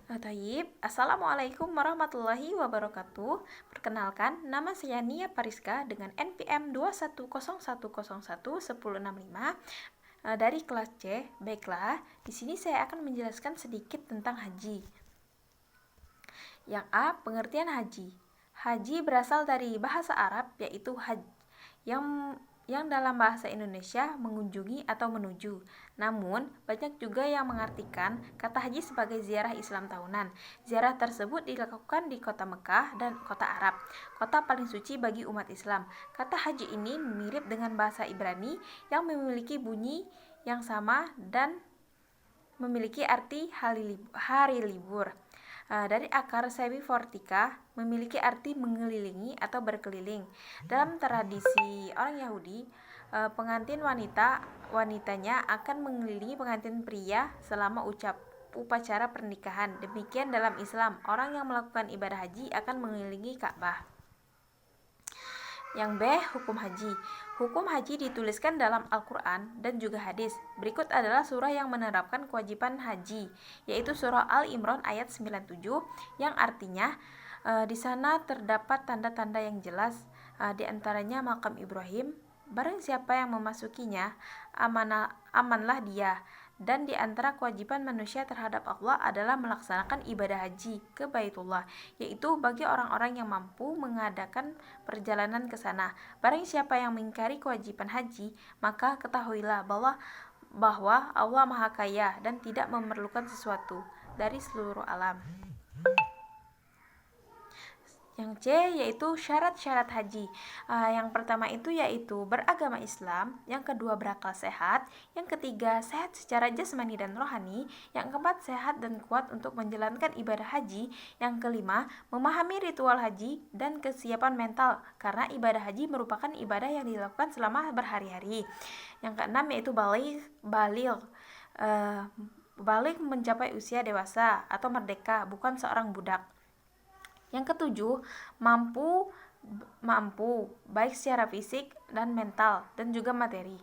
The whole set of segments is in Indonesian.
Assalamualaikum warahmatullahi wabarakatuh. Perkenalkan, nama saya Nia Pariska dengan NPM 21010111065 dari kelas C. Baiklah, di sini saya akan menjelaskan sedikit tentang haji. Yang A, pengertian haji. Haji berasal dari bahasa Arab yaitu haj, yang dalam bahasa Indonesia mengunjungi atau menuju. Namun, banyak juga yang mengartikan kata haji sebagai ziarah Islam tahunan. Ziarah tersebut dilakukan di kota Mekah dan kota Arab, kota paling suci bagi umat Islam. Kata haji ini mirip dengan bahasa Ibrani yang memiliki bunyi yang sama dan memiliki arti hari libur. Dari akar sebifortika memiliki arti mengelilingi atau berkeliling. Dalam tradisi orang Yahudi, pengantin wanitanya akan mengelilingi pengantin pria selama upacara pernikahan. Demikian dalam Islam, orang yang melakukan ibadah haji akan mengelilingi Ka'bah. Yang B, hukum haji. Hukum haji dituliskan dalam Al-Quran dan juga hadis. Berikut adalah surah yang menerapkan kewajiban haji, yaitu surah Al-Imran ayat 97, yang artinya di sana terdapat tanda-tanda yang jelas, di antaranya makam Ibrahim. Barang siapa yang memasukinya, amanlah dia. Dan di antara kewajiban manusia terhadap Allah adalah melaksanakan ibadah haji ke Baitullah, yaitu bagi orang-orang yang mampu mengadakan perjalanan ke sana. Barang siapa yang mengingkari kewajiban haji, maka ketahuilah bahwa Allah Maha Kaya dan tidak memerlukan sesuatu dari seluruh alam. Yang C yaitu syarat-syarat haji. Yang pertama itu yaitu beragama Islam, yang kedua berakal sehat, yang ketiga sehat secara jasmani dan rohani, yang keempat sehat dan kuat untuk menjalankan ibadah haji, yang kelima memahami ritual haji dan kesiapan mental karena ibadah haji merupakan ibadah yang dilakukan selama berhari-hari. Yang keenam yaitu balik mencapai usia dewasa atau merdeka, bukan seorang budak. Yang ketujuh, mampu baik secara fisik dan mental dan juga materi.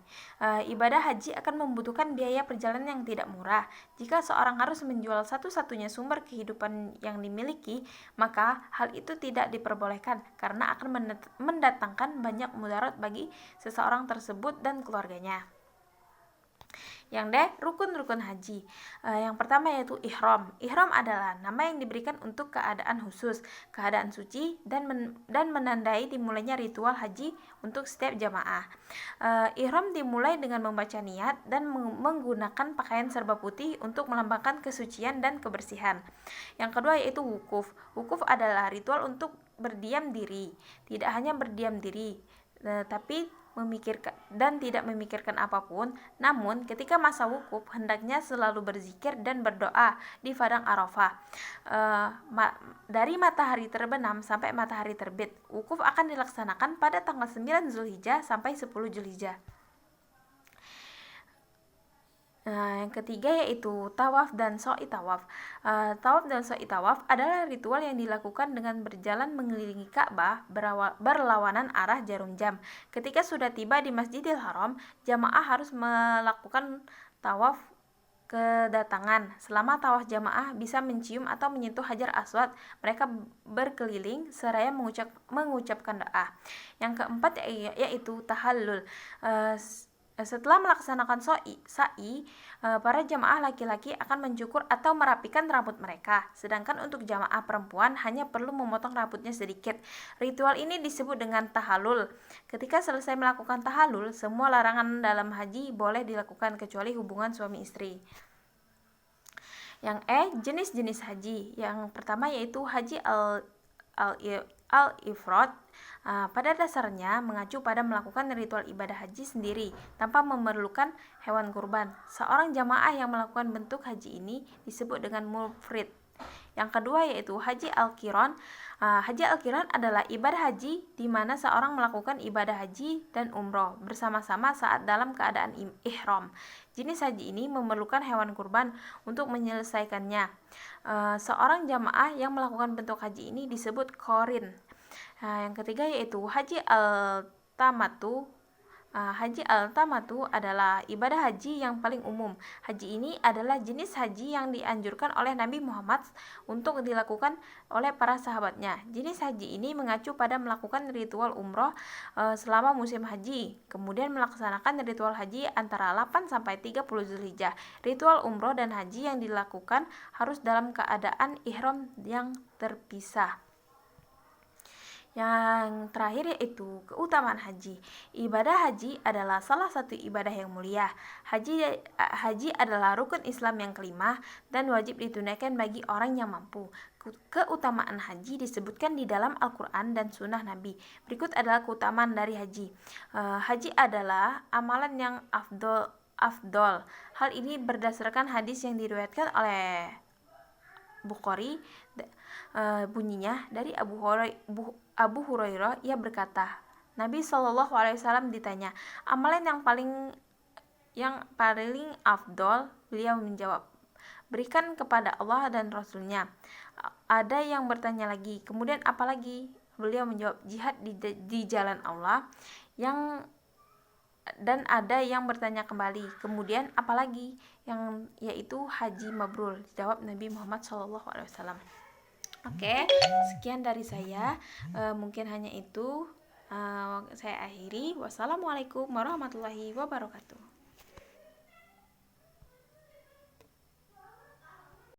Ibadah haji akan membutuhkan biaya perjalanan yang tidak murah. Jika seorang harus menjual satu-satunya sumber kehidupan yang dimiliki, maka hal itu tidak diperbolehkan karena akan mendatangkan banyak mudarat bagi seseorang tersebut dan keluarganya. Yang D, rukun-rukun haji. Yang pertama yaitu ihram. Ihram adalah nama yang diberikan untuk keadaan khusus, keadaan suci, dan menandai dimulainya ritual haji untuk setiap jamaah. Ihram dimulai dengan membaca niat dan menggunakan pakaian serba putih untuk melambangkan kesucian dan kebersihan. Yang kedua yaitu wukuf. Wukuf adalah ritual untuk berdiam diri. Tidak hanya berdiam diri, tapi tidak memikirkan apapun. Namun ketika masa wukuf hendaknya selalu berzikir dan berdoa di padang Arafah. Dari matahari terbenam sampai matahari terbit. Wukuf akan dilaksanakan pada tanggal 9 Zulhijjah sampai 10 Zulhijjah. Yang ketiga yaitu tawaf dan sa'i tawaf. Tawaf dan sa'i tawaf adalah ritual yang dilakukan dengan berjalan mengelilingi Ka'bah berlawanan arah jarum jam. Ketika sudah tiba di Masjidil Haram, jamaah harus melakukan tawaf kedatangan. Selama tawaf jamaah bisa mencium atau menyentuh Hajar Aswad. Mereka berkeliling seraya mengucapkan doa. Yang keempat yaitu tahallul. Setelah melaksanakan sa'i, para jamaah laki-laki akan mencukur atau merapikan rambut mereka, sedangkan untuk jamaah perempuan hanya perlu memotong rambutnya sedikit. Ritual ini disebut dengan tahallul. Ketika selesai melakukan tahallul, semua larangan dalam haji boleh dilakukan kecuali hubungan suami istri. Yang E, jenis-jenis haji. Yang pertama yaitu haji al-ifrad. Pada dasarnya mengacu pada melakukan ritual ibadah haji sendiri tanpa memerlukan hewan kurban. Seorang jamaah yang melakukan bentuk haji ini disebut dengan mufrid. Yang kedua yaitu haji al-qiran. Haji al-qiran adalah ibadah haji di mana seorang melakukan ibadah haji dan umroh bersama-sama saat dalam keadaan ihram. Jenis haji ini memerlukan hewan kurban untuk menyelesaikannya. Seorang jamaah yang melakukan bentuk haji ini disebut qorin. Yang ketiga yaitu haji al-tamattu. Haji al-tamatu adalah ibadah haji yang paling umum. Haji ini adalah jenis haji yang dianjurkan oleh Nabi Muhammad untuk dilakukan oleh para sahabatnya. Jenis haji ini mengacu pada melakukan ritual umroh selama musim haji, kemudian melaksanakan ritual haji antara 8 sampai 30 Zulhijjah. Ritual umroh dan haji yang dilakukan harus dalam keadaan ihram yang terpisah. Yang terakhir yaitu keutamaan haji. Ibadah haji adalah salah satu ibadah yang mulia. Haji adalah rukun Islam yang kelima dan wajib ditunaikan bagi orang yang mampu. Keutamaan haji disebutkan di dalam Al-Quran dan Sunnah Nabi. Berikut adalah keutamaan dari haji. Haji adalah amalan yang afdol. Hal ini berdasarkan hadis yang diriwayatkan oleh Bukhari, bunyinya dari Abu Hurairah, ia berkata, Nabi SAW ditanya, amalan yang paling afdol? Beliau menjawab, berikan kepada Allah dan Rasulnya. Ada yang bertanya lagi, kemudian apa lagi? Beliau menjawab, jihad di jalan Allah. Dan ada yang bertanya kembali, kemudian apa lagi? Yaitu haji mabrur, jawab Nabi Muhammad SAW. Oke, sekian dari saya. Mungkin hanya itu. Saya akhiri. Wassalamualaikum warahmatullahi wabarakatuh.